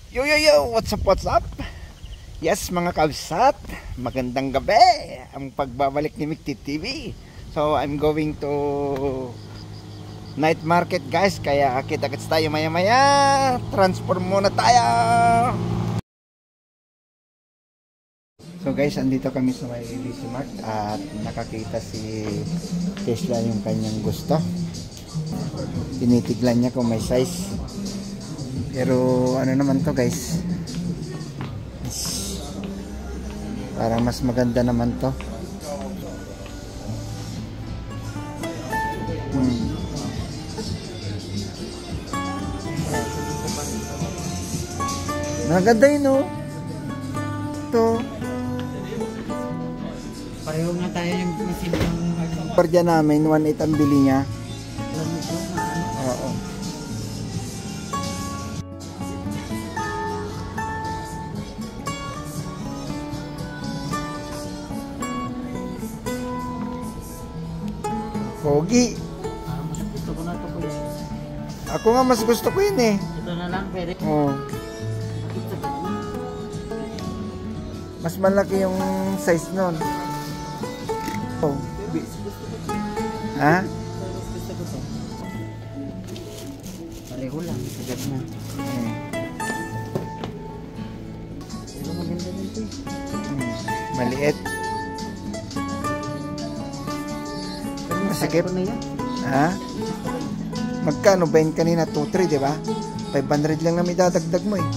Yo yo yo, what's up? Yes mga kabsat, magandang gabi. Ang pagbabalik ni Mikti TV. So I'm going to night market guys, kaya kita-kits tayo maya-maya. Transform muna tayo. So guys, andito kami sa may ABC Mart at nakakita si Tesla yung kanyang gusto. Tinitiglan niya kung may size. Pero ano naman to guys, parang mas maganda naman to. Maganda yun no. Ito pareho nga tayo yung masimpleng parja namin 1.8 ang bili niya. Oo. Pogi. mas gusto ko na ito po yun. Ako nga mas gusto ko yun eh. Ito na lang pwede. Oo. Mas malaki yung size nun. Oh. Ha? Gusto ko to. Pareho lang. Sagat na. Pero maganda din ito eh. Maliit. Masikip. Ha? Magkano ba yun kanina? 2-3 diba? 500 lang na may dadagdag mo eh.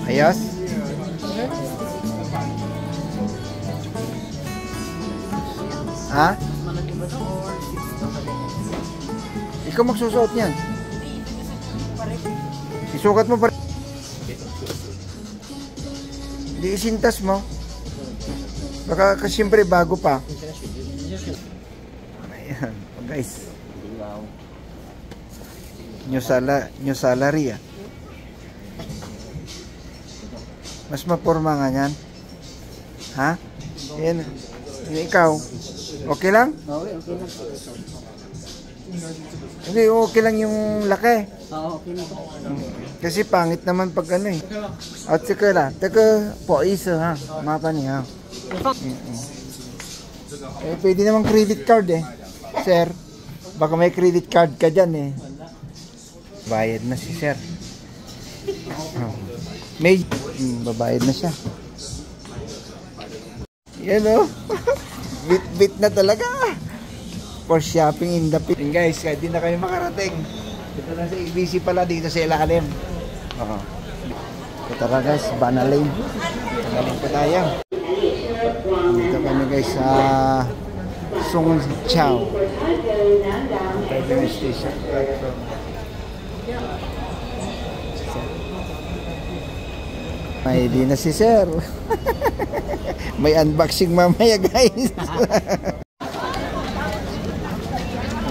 Ayos? Ha? Ikaw magsusuot niyan. Isukat mo pa. Di isintas mo. Baka siyempre bago pa. Ayan, guys. New salary ah. Mas maporma nga yan. Ha? Yan. Ikaw. Okay lang? Okay lang. Hindi, okay lang yung laki. Oo, okay lang. Kasi pangit naman pag ano eh. At saka la, taga po isa ha. Mapa niya. Pwede naman credit card eh. Sir, baka may credit card ka dyan eh. Bayad na si sir. May babayad na siya. Yan o. Bit na talaga. For shopping in the pit. Guys, kahit di na kayo makarating. Ito na sa ABC pala dito sa ilalim. Ito tara guys, Banana Lane. Galing pa tayo. Dito kami guys sa Song Chow. Tayo station. May di na si sir. May unboxing mamaya guys.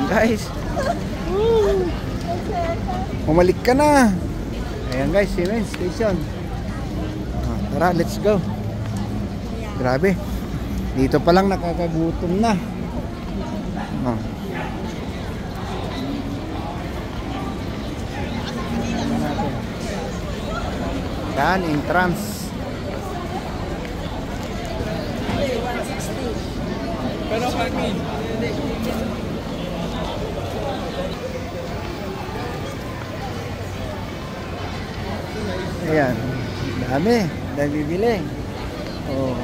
Guys. Umalik ka na. Ayan guys, Siemens Station. Tara, let's go. Grabe. Dito pa lang nakakagutom na. Yan, entrance. Pero kami. Ayan. Dami bibili. Oh.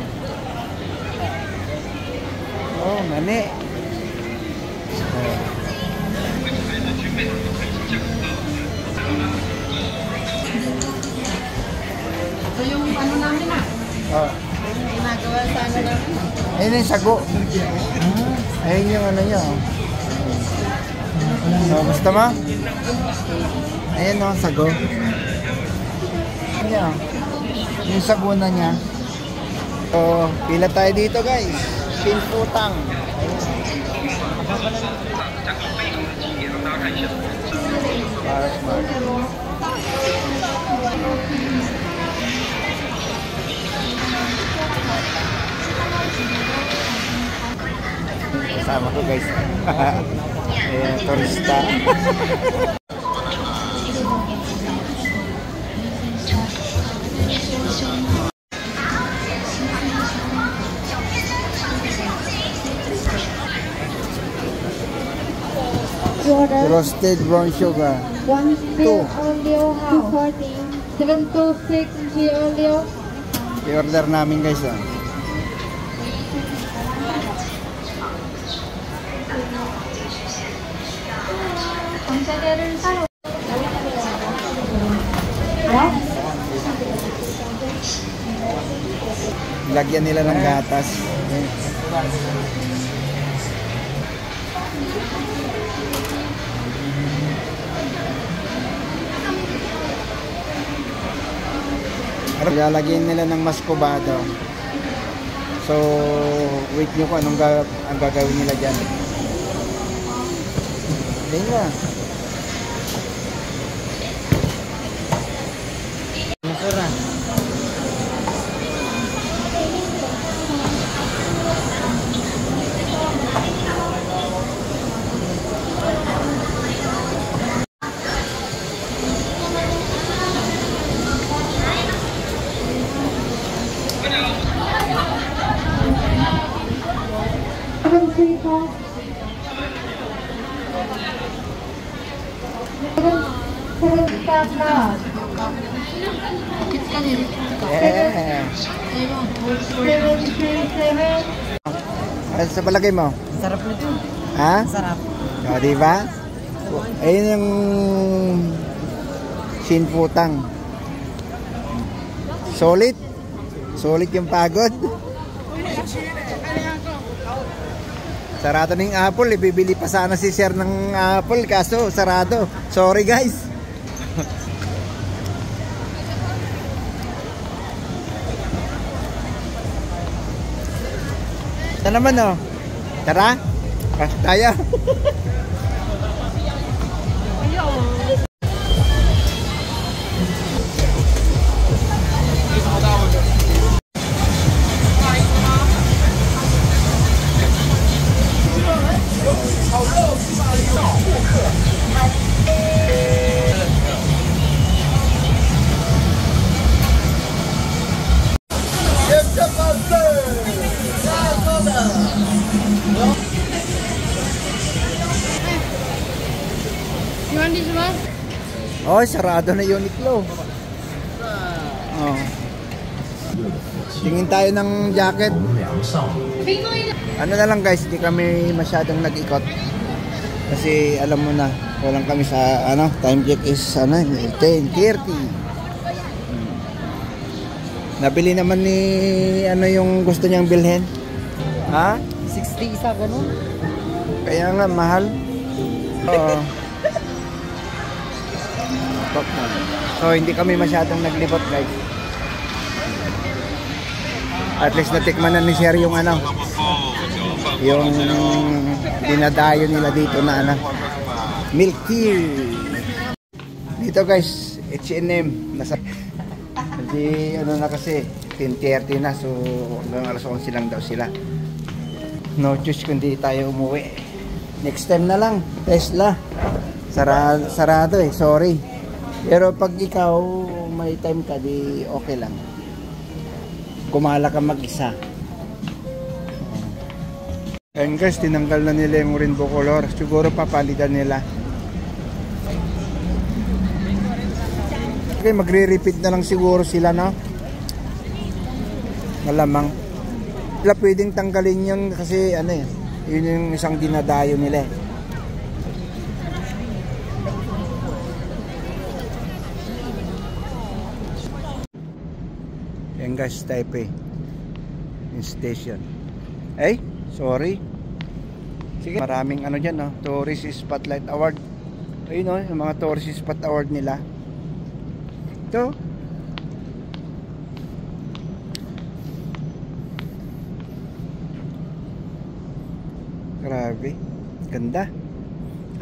Oh, mani. Ito yung ano namin ah. Oh. Ginagawa sa ano namin. Ayun yung sago. Ayun yung ano nyo. So, basta ma? Ayun o, sago. Ayun. Yung sago na niya. So, pila tayo dito guys. Pinputang. Ayun. Smart. Kasama ko guys. Ayan, turista. Roasted brown sugar. 1 still Olio 240 726 G Olio. I-order namin guys. Lagyan nila ng gatas. Lalagyan nila ng mascobado. So, wait nyo kung anong ang gagawin nila dyan. Ayun nga. Masarap. Yeah. Ano sa palagay mo? Sarap nito. Ha? Sarap. O, diba? Ayun yung sinputang. Solid. Solid yung pagod. Sarado ng apple. Ibibili pa sana si Sir ng apple. Kaso sarado. Sorry guys. Ito naman oh. Tara. Pasok tayo. Oh, sarado na Uniqlo. Oh. Tingin tayo ng jacket. Ano na lang guys, di kami masyadong nag-ikot. Kasi alam mo na, walang kami sa ano, time check is ano, 10:30. Nabili naman ni ano yung gusto niyang bilhin. Ha? 60 isa ganun. Kaya nga mahal. Oo. So hindi kami masyadong naglibot guys. At least natikman na ni Sir yung ano, yung dinadayo nila dito na ano, milk tea. Dito guys, H&M nasa hindi ano na kasi 10:30 na, so hanggang alas 11 lang daw sila. No choice kundi tayo umuwi. Next time na lang, Tesla. Sarado eh, sorry. Pero pag ikaw may time ka, di okay lang. Gumala ka mag-isa. Ayan guys, tinanggal na nila yung rainbow color. Siguro papalitan nila. Okay, magre-repeat na lang siguro sila, no? Malamang. Wala pwedeng tanggalin yun kasi ano eh, yun yung isang dinadayo nila eh. Yan guys, Taipei yung station. Ay, sorry. Sige, maraming ano dyan, no? Tourist Spotlight Award. Ayun, no? Yung mga Tourist Spot Award nila. Ito. Grabe. Ganda.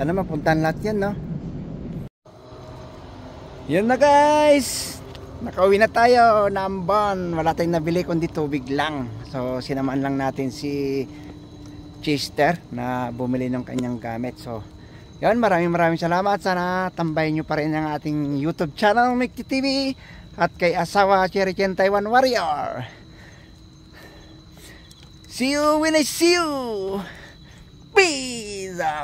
Sana mapuntahan lahat yan, no? Yun na guys, nakauwi na tayo ng Ambon. Wala tayong nabili kundi tubig lang. So sinamaan lang natin si Chester na bumili ng kanyang gamit. So yun, maraming salamat. Sana tambayin nyo pa rin ang ating YouTube channel Mickey TV at kay asawa Cherry Chen Taiwan Warrior. See you when I see you. Peace out.